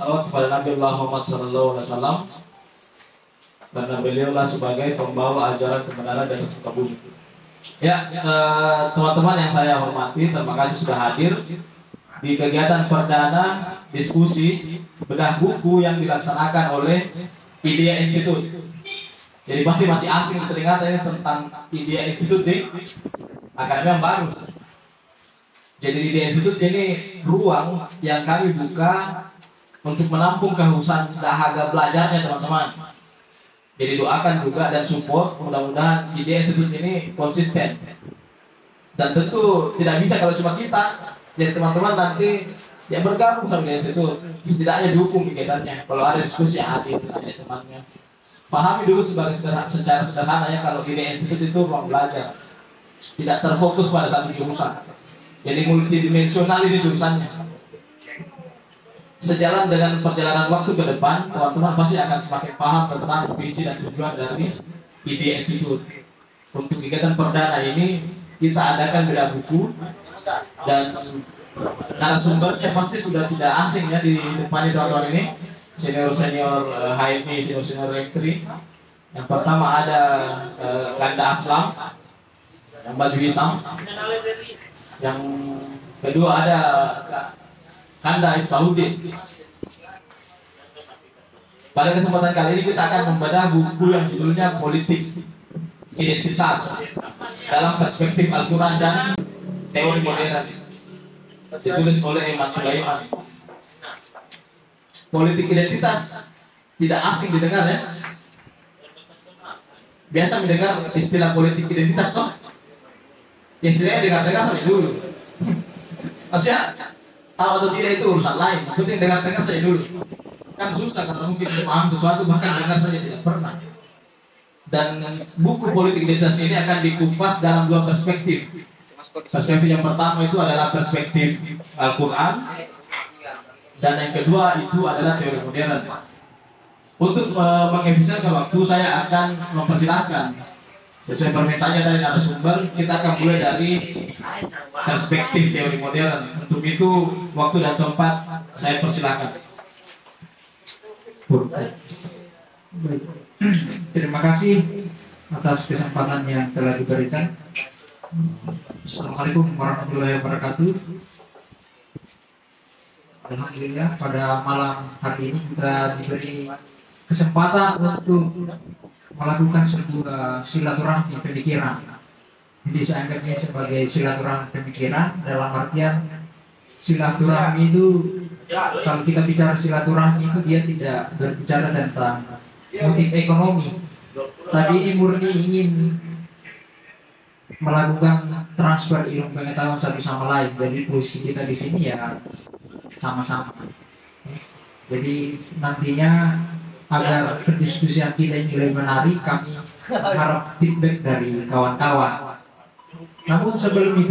salawat kepada Nabi Muhammad SAW, karena beliaulah sebagai pembawa ajaran kebenaran dan Sukabumi. Ya, teman-teman yang saya hormati, terima kasih sudah hadir di kegiatan perdana diskusi bedah buku yang dilaksanakan oleh IDEA Institute. Jadi pasti masih asing teringat ini tentang IDEA Institute di akademi yang baru. Jadi IDEA Institute ini ruang yang kami buka untuk menampung kehausan dahaga belajarnya teman-teman. Jadi doakan juga dan support, mudah-mudahan IDEA Institute ini konsisten. Dan tentu tidak bisa kalau cuma kita. Jadi teman-teman nanti yang bergabung sama IDEA Institute setidaknya dukung kegiatannya. Kalau ada diskusi hadir ada temannya. Pahami dulu secara sederhana ya, kalau IDEA Institute itu ruang belajar. Tidak terfokus pada satu jurusan. Jadi multidimensional ini jurusannya. Sejalan dengan perjalanan waktu ke depan, teman-teman pasti akan semakin paham tentang visi dan tujuan dari IDEA Institute. Untuk kegiatan perdana ini kita adakan bedah buku dan narasumbernya pasti sudah tidak asing ya di depannya teman-teman ini. Senior-senior HMI, senior-senior rektri. Yang pertama ada Kanda Aslam yang baju hitam. Yang kedua ada Kanda Isfahuddin. Pada kesempatan kali ini kita akan membedah buku yang judulnya Politik Identitas dalam Perspektif Al-Quran dan Teori Modern, ditulis oleh Iman Sulaiman. Politik identitas tidak asing didengar ya. Biasa mendengar istilah politik identitas toh? Istilahnya dengar-dengar saja dulu. Maksudnya tahu atau tidak itu urusan lain. Penting dengar-dengar saja dulu. Kan susah karena mungkin paham sesuatu bahkan dengar saja tidak pernah. Dan buku politik identitas ini akan dikupas dalam dua perspektif. Perspektif yang pertama itu adalah perspektif Al-Quran, dan yang kedua itu adalah teori modern. Untuk mengefisienkan waktu, saya akan mempersilahkan sesuai permintaannya dari narasumber. Kita akan mulai dari perspektif teori modern. Untuk itu waktu dan tempat saya persilahkan. Terima kasih atas kesempatan yang telah diberikan. Assalamualaikum warahmatullahi wabarakatuh. Alhamdulillah pada malam hari ini kita diberi kesempatan untuk melakukan sebuah silaturahmi pemikiran. Jadi saya anggapnya sebagai silaturahmi pemikiran dalam artian silaturahmi itu, kalau kita bicara silaturahmi itu dia tidak berbicara tentang motif ekonomi. Tadi ini murni ingin melakukan transfer ilmu pengetahuan satu sama lain. Jadi posisi kita di sini ya sama-sama. Jadi nantinya agar pendiskusian kita ini lebih menarik, kami harap feedback dari kawan-kawan. Namun sebelum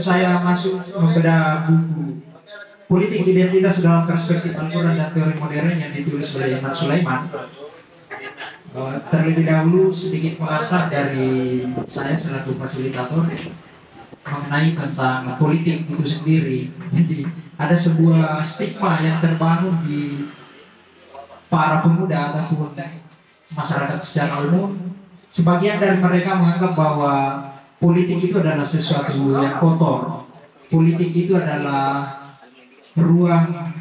saya masuk membedah buku Politik Identitas dalam Perspektif Al-Quran dan Teori Modern yang ditulis oleh Iman Sulaiman, terlebih dahulu sedikit mengantar dari saya selaku fasilitator mengenai tentang politik itu sendiri. Jadi ada sebuah stigma yang terbangun di para pemuda ataupun masyarakat secara umum. Sebagian dari mereka menganggap bahwa politik itu adalah sesuatu yang kotor. Politik itu adalah ruang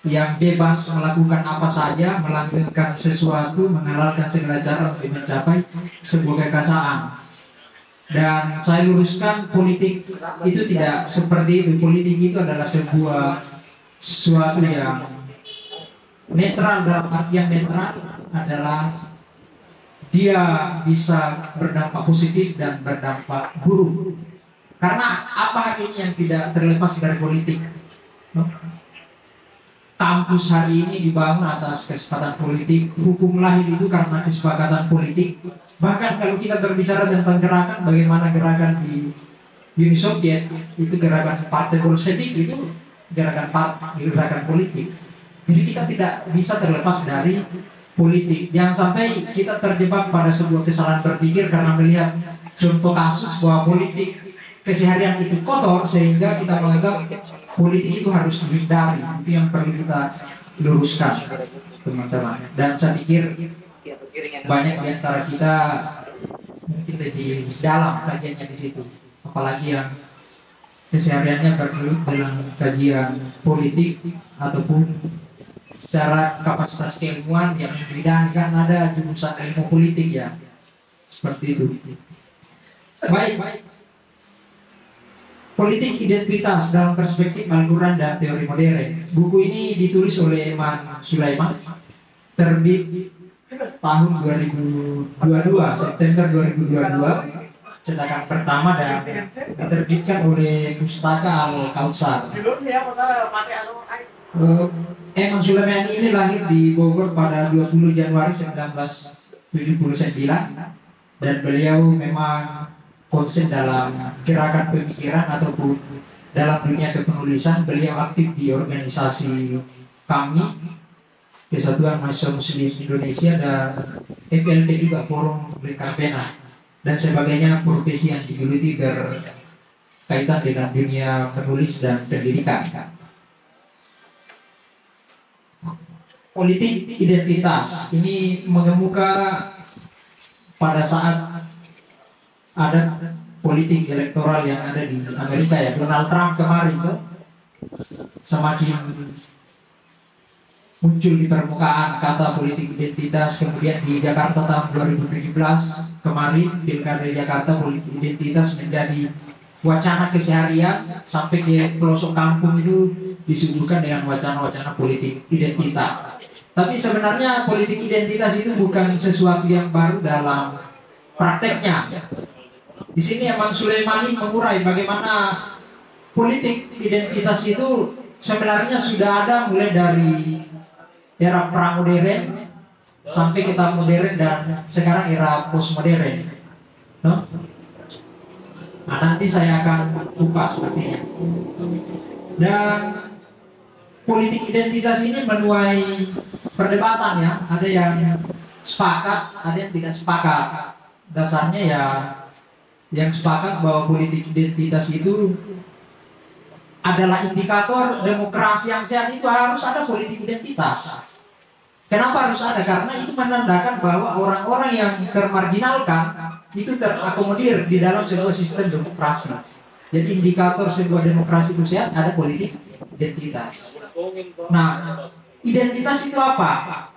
yang bebas melakukan apa saja, melanjutkan sesuatu, menghalalkan segala cara untuk mencapai sebuah kekuasaan. Dan saya luruskan, politik itu tidak seperti itu. Politik itu adalah sesuatu yang netral. Dalam artian netral adalah dia bisa berdampak positif dan berdampak buruk. Karena apa hari ini yang tidak terlepas dari politik? Kampus hari ini dibangun atas kesepakatan politik. Hukum lahir itu karena kesepakatan politik. Bahkan kalau kita berbicara tentang gerakan, bagaimana gerakan di Uni Soviet itu gerakan partai Bolshevik, itu gerakan politik. Jadi kita tidak bisa terlepas dari politik. Jangan sampai kita terjebak pada sebuah kesalahan berpikir karena melihat contoh kasus bahwa politik keseharian itu kotor sehingga kita menganggap politik itu harus dihindari. Itu yang perlu kita luruskan, teman-teman. Dan saya pikir banyak di antara kita mungkin lebih dalam kajiannya di situ, apalagi yang kesehariannya bergelut dalam kajian politik ataupun secara kapasitas keilmuan yang bidang kan ada jurusan ilmu politik ya, seperti itu. Baik. Politik identitas dalam perspektif Al-Quran dan teori modern. Buku ini ditulis oleh Eman Sulaiman, terbit tahun 2022, September 2022, cetakan pertama dan diterbitkan oleh Pustaka Al-Kautsar. Eman Sulaiman ini lahir di Bogor pada 20 Januari 1979 dan beliau memang konsen dalam gerakan pemikiran ataupun dalam dunia kepenulisan. Beliau aktif di organisasi KAMI, Kesatuan Mahasiswa Muslim Indonesia, dan FLP juga, Forum Lingkar Pena dan sebagainya, profesi yang digeluti berkaitan dengan dunia penulis dan pendidikan. Politik identitas ini mengemuka pada saat ada politik elektoral yang ada di Amerika ya. Donald Trump kemarin tuh semakin muncul di permukaan kata politik identitas. Kemudian di Jakarta tahun 2017 kemarin, Pilkada Jakarta, politik identitas menjadi wacana keseharian sampai ke pelosok kampung itu disuguhkan dengan wacana-wacana politik identitas. Tapi sebenarnya politik identitas itu bukan sesuatu yang baru dalam prakteknya. Di sini Eman Sulaimani mengurai bagaimana politik identitas itu sebenarnya sudah ada mulai dari era pramodern sampai kita modern dan sekarang era postmodern. No? Nah, nanti saya akan kupas sepertinya. Dan politik identitas ini menuai perdebatan ya. Ada yang sepakat, ada yang tidak sepakat. Dasarnya ya yang sepakat bahwa politik identitas itu adalah indikator demokrasi yang sehat. Itu harus ada politik identitas. Kenapa harus ada? Karena itu menandakan bahwa orang-orang yang termarginalkan itu terakomodir di dalam sebuah sistem demokrasi. Jadi indikator sebuah demokrasi itu sehat ada politik identitas. Nah, identitas itu apa?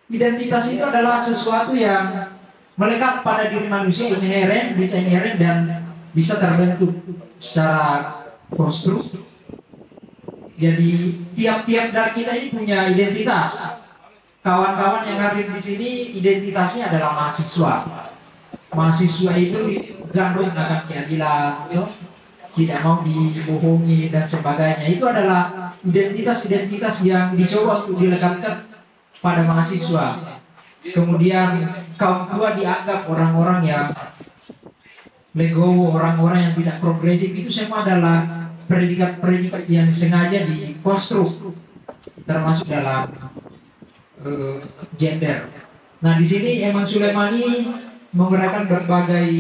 Identitas itu adalah sesuatu yang melekat pada diri manusia, inheren, bisa inheren dan bisa terbentuk secara konstruk. Jadi tiap-tiap dari kita ini punya identitas. Kawan-kawan yang hadir di sini identitasnya adalah mahasiswa. Mahasiswa itu gandrung akan keadilan, tidak mau dibohongi dan sebagainya. Itu adalah identitas-identitas yang dicoba untuk dilekatkan pada mahasiswa. Kemudian kaum tua dianggap orang-orang yang legowo, orang-orang yang tidak progresif. Itu semua adalah predikat-predikat yang sengaja dikonstruk, termasuk dalam gender. Nah, di sini Eman Sulaimani menggunakan berbagai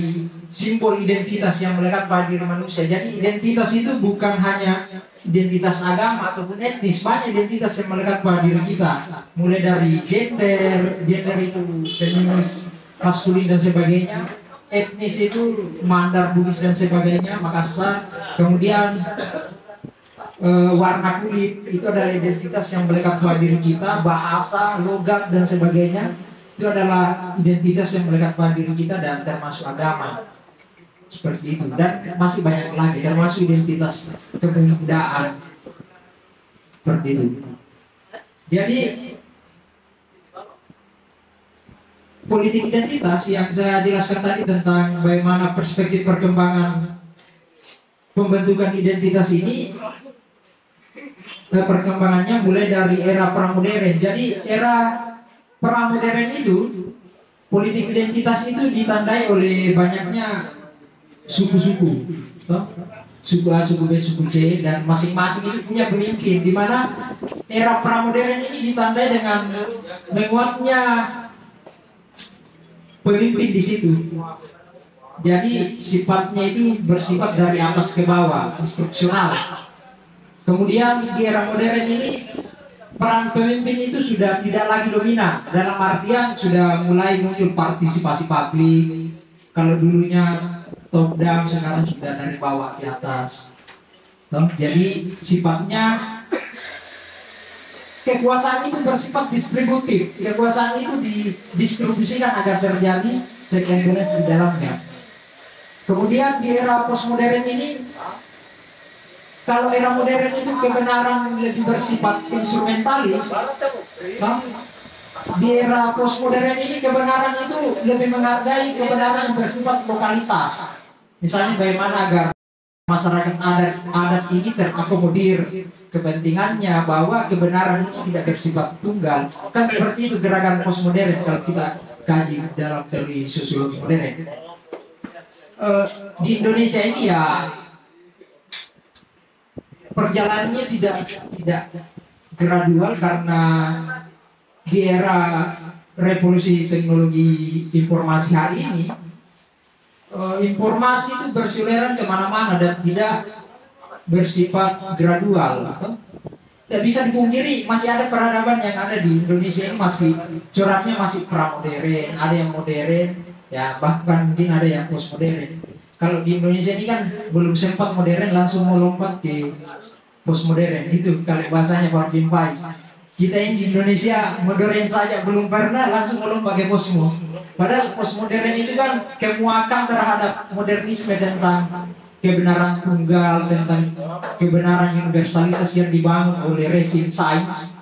simbol identitas yang melekat pada diri manusia. Jadi identitas itu bukan hanya identitas agama ataupun etnis, banyak identitas yang melekat pada diri kita. Mulai dari gender itu feminis, maskulin dan sebagainya. Etnis itu Mandar, Bugis dan sebagainya, Makassar. Kemudian warna kulit itu adalah identitas yang melekat pada diri kita. Bahasa, logat dan sebagainya itu adalah identitas yang melekat pada diri kita dan termasuk agama. Seperti itu, dan masih banyak lagi termasuk identitas kepemudaan. Seperti itu. Jadi politik identitas yang saya jelaskan tadi tentang bagaimana perspektif perkembangan pembentukan identitas ini, perkembangannya mulai dari era pramodern. Jadi era pramodern itu politik identitas itu ditandai oleh banyaknya suku-suku, suku A, suku B, suku C, dan masing-masing itu punya pemimpin. Di mana era pramodern ini ditandai dengan menguatnya pemimpin di situ. Jadi sifatnya itu bersifat dari atas ke bawah, instruksional. Kemudian di era modern ini peran pemimpin itu sudah tidak lagi dominan, dalam artian sudah mulai muncul partisipasi publik. Kalau dulunya top down, sekarang sudah dari bawah ke atas. Jadi sifatnya kekuasaan itu bersifat distributif. Kekuasaan itu didistribusikan agar terjadi check and balance di dalamnya. Kemudian di era postmodern ini, kalau era modern itu kebenaran lebih bersifat instrumentalis, di era postmodern ini kebenaran itu lebih menghargai kebenaran yang bersifat lokalitas. Misalnya bagaimana agar masyarakat adat ini terakomodir kepentingannya, bahwa kebenaran itu tidak bersifat tunggal. Kan seperti itu gerakan postmodern kalau kita kaji dalam teori sosiologi modern. Di Indonesia ini ya perjalanannya tidak gradual, karena di era revolusi teknologi informasi hari ini, informasi itu berseliweran kemana-mana dan tidak bersifat gradual. Tidak bisa dipungkiri masih ada peradaban yang ada di Indonesia ini masih coraknya masih pramodern, ada yang modern, ya bahkan mungkin ada yang postmodern. Kalau di Indonesia ini kan belum sempat modern langsung mau lompat ke postmodern, itu kalau bahasanya Pak Bin Faiz. Kita ini di Indonesia modern saja belum pernah langsung melompat ke postmo. Padahal postmodern itu kan kemuakan terhadap modernisme tentang kebenaran tunggal, tentang kebenaran universalitas yang dibangun oleh rezim sains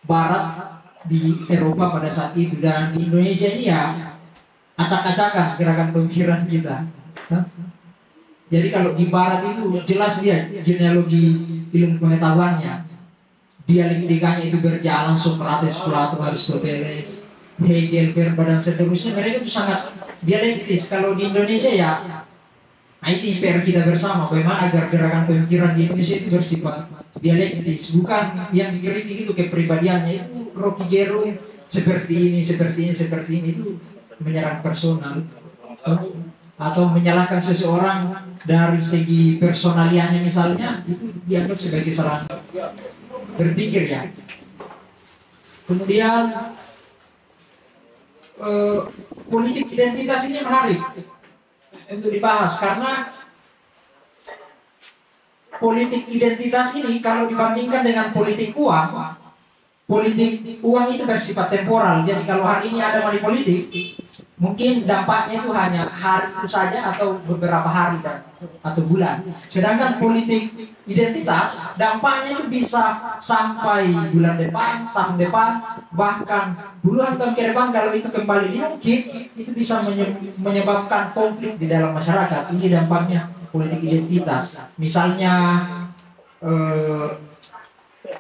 Barat di Eropa pada saat itu. Dan di Indonesia ini ya acak-acakan gerakan pemikiran kita. Jadi kalau di Barat itu jelas dia genealogi ilmu pengetahuannya, dialektikanya itu berjalan, Socrates, Plato, Aristoteles, Hegel, Verba dan seterusnya. Mereka itu sangat dialektis. Kalau di Indonesia ya itu PR kita bersama, bagaimana agar gerakan pemikiran di Indonesia itu bersifat dialektis, bukan yang dikritik itu kepribadiannya. Itu Rocky Gerung seperti ini itu menyerang personal atau menyalahkan seseorang dari segi personaliannya misalnya, itu dianggap sebagai salah berpikir ya. Kemudian politik identitas ini menarik untuk dibahas, karena politik identitas ini kalau dibandingkan dengan politik uang itu bersifat temporal. Jadi kalau hari ini ada money politik, mungkin dampaknya itu hanya hari itu saja atau beberapa hari atau bulan. Sedangkan politik identitas dampaknya itu bisa sampai bulan depan, tahun depan, bahkan puluhan tahun ke depan. Kalau itu kembali diungkit, itu bisa menyebabkan konflik di dalam masyarakat. Ini dampaknya politik identitas. Misalnya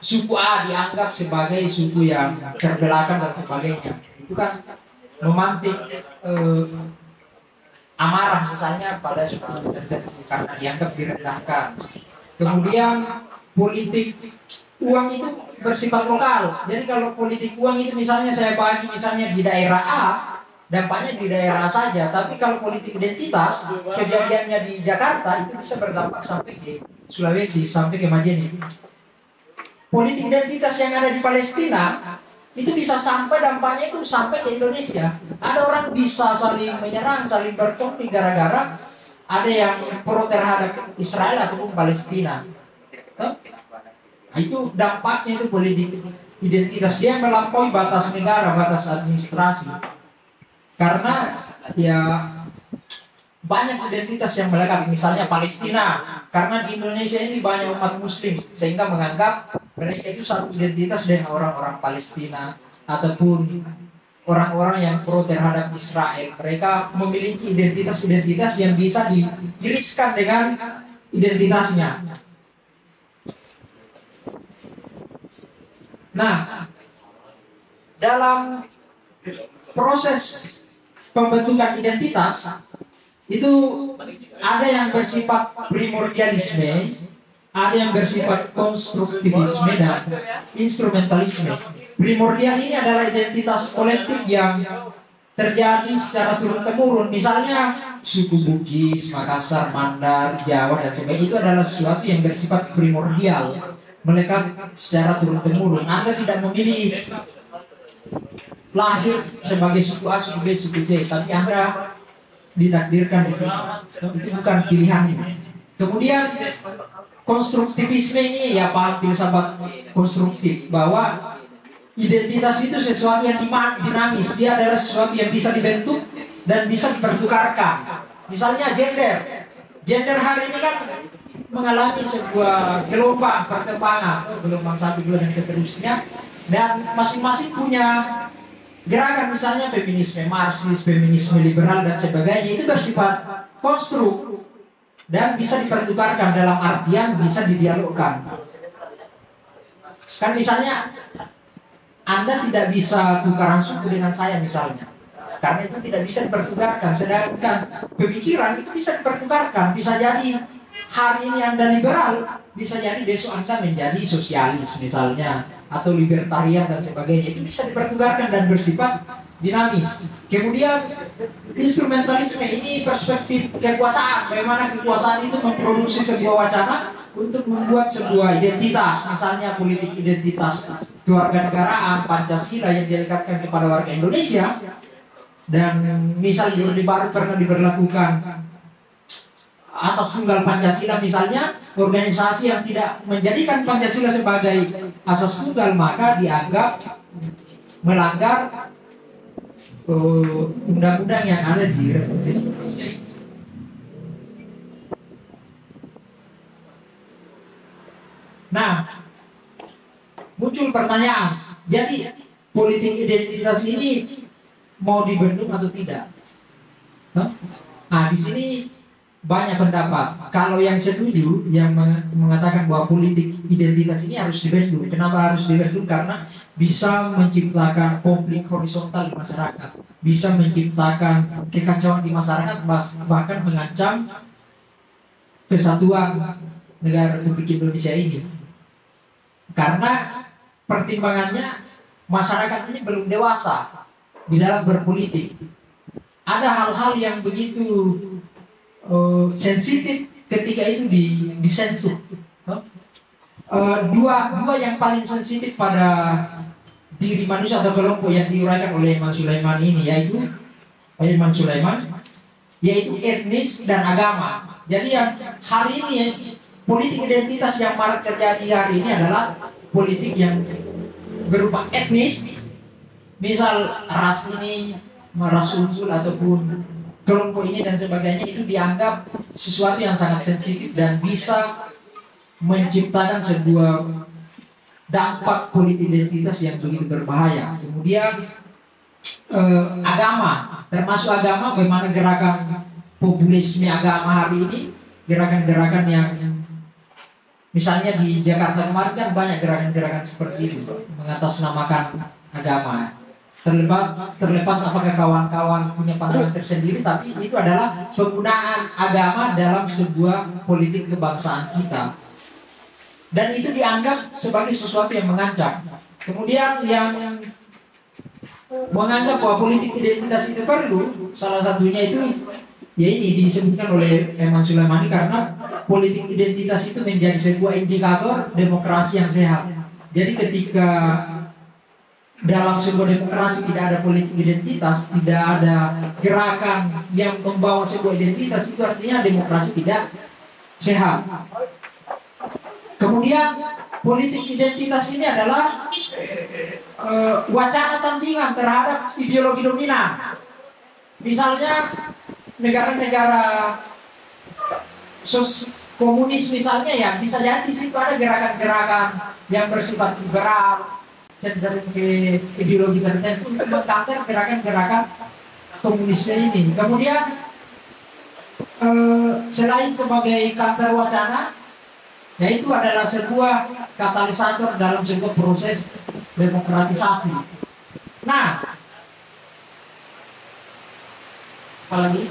suku A dianggap sebagai suku yang terbelakang dan sebagainya. Itu kan memantik amarah misalnya pada suku tertentu karena dianggap direndahkan. Kemudian politik uang itu bersifat lokal. Jadi kalau politik uang itu misalnya saya bagi misalnya di daerah A, dampaknya di daerah A saja. Tapi kalau politik identitas, kejadiannya di Jakarta itu bisa berdampak sampai ke Sulawesi, sampai ke Majene. Politik identitas yang ada di Palestina itu bisa sampai dampaknya itu sampai ke Indonesia. Ada orang bisa saling menyerang, saling berkonflik gara-gara ada yang pro terhadap Israel ataupun Palestina. Nah, itu dampaknya itu politik identitas, dia melampaui batas negara, batas administrasi. Karena ya banyak identitas yang melekat, misalnya Palestina, karena di Indonesia ini banyak umat muslim sehingga menganggap mereka itu satu identitas dengan orang-orang Palestina ataupun orang-orang yang pro terhadap Israel. Mereka memiliki identitas-identitas yang bisa diiriskan dengan identitasnya. Nah, dalam proses pembentukan identitas itu ada yang bersifat primordialisme, ada yang bersifat konstruktivisme dan instrumentalisme. Primordial ini adalah identitas kolektif yang terjadi secara turun-temurun. Misalnya suku Bugis, Makassar, Mandar, Jawa dan sebagainya itu adalah sesuatu yang bersifat primordial, melekat secara turun-temurun. Anda tidak memilih lahir sebagai suku A, suku B, suku C, tapi Anda ditakdirkan di sini. Itu bukan pilihannya. Kemudian konstruktivisme ini ya Pak filsafat konstruktif, bahwa identitas itu sesuatu yang dinamis, dia adalah sesuatu yang bisa dibentuk dan bisa dipertukarkan. Misalnya gender hari ini kan mengalami sebuah gelombang perkembangan, gelombang satu, dua dan seterusnya, dan masing-masing punya gerakan, misalnya feminisme Marxis, feminisme liberal dan sebagainya, itu bersifat konstruk dan bisa dipertukarkan, dalam artian bisa didialogkan. Kan misalnya Anda tidak bisa tukaran suku dengan saya misalnya, karena itu tidak bisa dipertukarkan. Sedangkan pemikiran itu bisa dipertukarkan. Bisa jadi hari ini Anda liberal, bisa jadi besok Anda menjadi sosialis misalnya, atau libertarian dan sebagainya. Itu bisa dipertukarkan dan bersifat dinamis. Kemudian instrumentalisme ini perspektif kekuasaan, bagaimana kekuasaan itu memproduksi sebuah wacana untuk membuat sebuah identitas, misalnya politik identitas kewarganegaraan, Pancasila yang dilekatkan kepada warga Indonesia. Dan misal di Orde Baru pernah diberlakukan asas tunggal Pancasila misalnya, organisasi yang tidak menjadikan Pancasila sebagai asas tunggal maka dianggap melanggar undang-undang yang ada di Republik Indonesia ini. Nah, muncul pertanyaan, jadi politik identitas ini mau dibentuk atau tidak? Nah, di sini banyak pendapat. Kalau yang setuju, yang mengatakan bahwa politik identitas ini harus dibentuk. Kenapa harus dibentuk? Karena bisa menciptakan konflik horizontal di masyarakat, bisa menciptakan kekacauan di masyarakat, bahkan mengancam kesatuan negara Republik Indonesia ini. Karena pertimbangannya masyarakat ini belum dewasa di dalam berpolitik. Ada hal-hal yang begitu sensitif ketika itu disentuh. Dua yang paling sensitif pada diri manusia atau kelompok yang diuraikan oleh Iman Sulaiman ini, yaitu etnis dan agama. Jadi yang hari ini politik identitas yang marak terjadi hari ini adalah politik yang berupa etnis, misal ras ini, ras unsur ataupun kelompok ini dan sebagainya, itu dianggap sesuatu yang sangat sensitif dan bisa menciptakan sebuah dampak politik identitas yang begitu berbahaya. Kemudian agama, termasuk agama, bagaimana gerakan populisme agama hari ini, gerakan-gerakan yang misalnya di Jakarta kemarin kan banyak gerakan-gerakan seperti itu mengatasnamakan agama. Terlepas apakah kawan-kawan punya pandangan tersendiri, tapi itu adalah penggunaan agama dalam sebuah politik kebangsaan kita, dan itu dianggap sebagai sesuatu yang mengancam. Kemudian yang menganggap bahwa politik identitas itu perlu, salah satunya itu ya ini disebutkan oleh Iman Sulaiman, karena politik identitas itu menjadi sebuah indikator demokrasi yang sehat. Jadi ketika dalam sebuah demokrasi tidak ada politik identitas, tidak ada gerakan yang membawa sebuah identitas, itu artinya demokrasi tidak sehat. Kemudian politik identitas ini adalah wacana tandingan terhadap ideologi dominan. Misalnya negara-negara komunis misalnya, ya bisa jadi di situ ada gerakan-gerakan yang bersifat liberal, cenderung ke ideologi tertentu untuk mengcounter gerakan-gerakan komunisnya ini. Kemudian selain sebagai counter wacana, yaitu adalah sebuah katalisator dalam sebuah proses demokratisasi. Nah, apalagi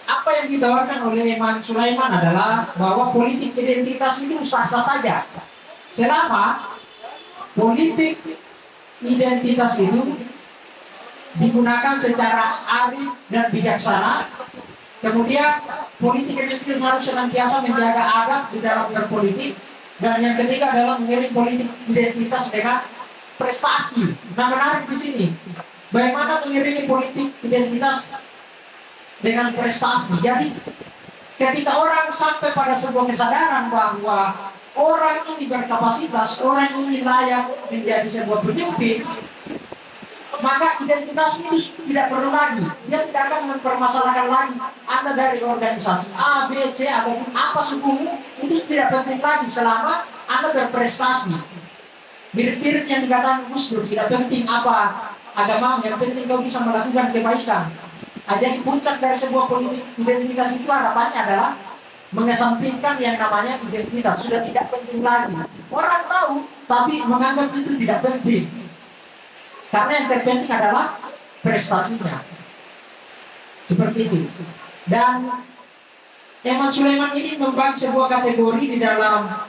apa yang ditawarkan oleh Iman Sulaiman adalah bahwa politik identitas itu sah-sah saja selama politik identitas itu digunakan secara arif dan bijaksana. Kemudian politik identitas harus senantiasa menjaga adab di dalam berpolitik. Dan yang ketiga adalah mengiring politik identitas dengan prestasi. Nah, menarik di sini, bagaimana mengiringi politik identitas dengan prestasi. Jadi ketika orang sampai pada sebuah kesadaran bahwa orang ini berkapasitas, orang ini layak menjadi sebuah pemimpin, maka identitas itu tidak perlu lagi. Dia tidak akan mempermasalahkan lagi Anda dari organisasi A, B, C, ataupun apa sukumu, itu tidak penting lagi selama Anda berprestasi. Mirip-mirip yang dikatakan Gus Dur, tidak penting apa agama, yang penting kau bisa melakukan kebaikan. Jadi puncak dari sebuah politik identitas itu harapannya adalah mengesampingkan yang namanya identitas, sudah tidak penting lagi. Orang tahu, tapi menganggap itu tidak penting. Karena yang terpenting adalah prestasinya. Seperti itu. Dan Eman Sulaiman ini membagi sebuah kategori di dalam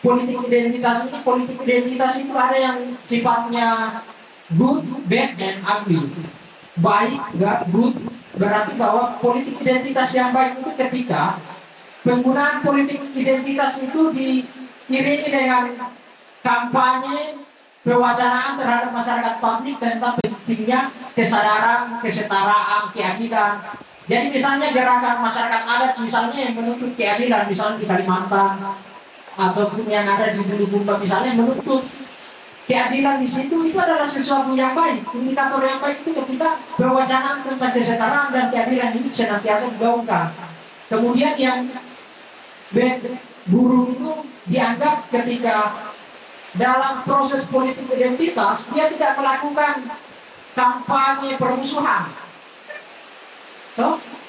politik identitas ini. Politik identitas itu ada yang sifatnya good, bad, and ugly. Baik, good, berarti bahwa politik identitas yang baik itu ketika penggunaan politik identitas itu diiringi dengan kampanye pewacanaan terhadap masyarakat publik tentang pentingnya kesadaran, kesetaraan, keadilan. Jadi misalnya gerakan masyarakat adat misalnya yang menuntut keadilan, misalnya di Kalimantan ataupun yang ada di Bulukumba misalnya menuntut keadilan di situ, itu adalah sesuatu yang baik. Indikator yang baik itu ketika pewacanaan tentang kesetaraan dan keadilan itu senantiasa digaungkan. Kemudian yang buruk itu dianggap ketika dalam proses politik identitas dia tidak melakukan kampanye permusuhan.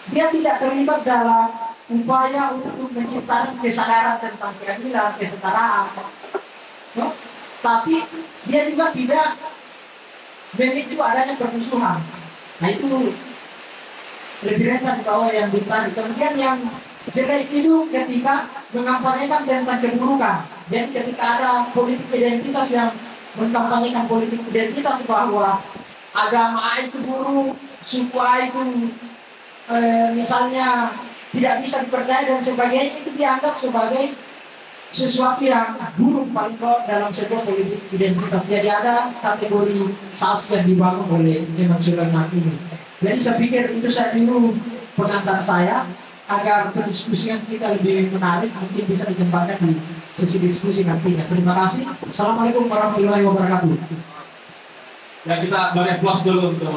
Dia tidak terlibat dalam upaya untuk menciptakan kesadaran tentang keadilan, kesetaraan. Tapi dia juga tidak memicu adanya permusuhan. Nah itu lebih rendah di bawah yang ditanya. Kemudian yang jelek itu ketika mengampanyekan tentang keburukan. Jadi ketika ada politik identitas yang mengkampanyekan politik identitas bahwa agama A itu buruk, suku A itu misalnya tidak bisa dipercaya dan sebagainya, itu dianggap sebagai sesuatu yang buruk paling kok dalam sebuah politik identitas. Jadi ada kategori SAS yang dibangun oleh Eman Sulaiman ini. Jadi saya pikir itu saya dulu pengantar saya agar pendiskusian kita lebih menarik, mungkin bisa ditempatkan di sesi diskusi nantinya. Terima kasih. Assalamualaikum warahmatullahi wabarakatuh. Ya kita beri applause dulu untuk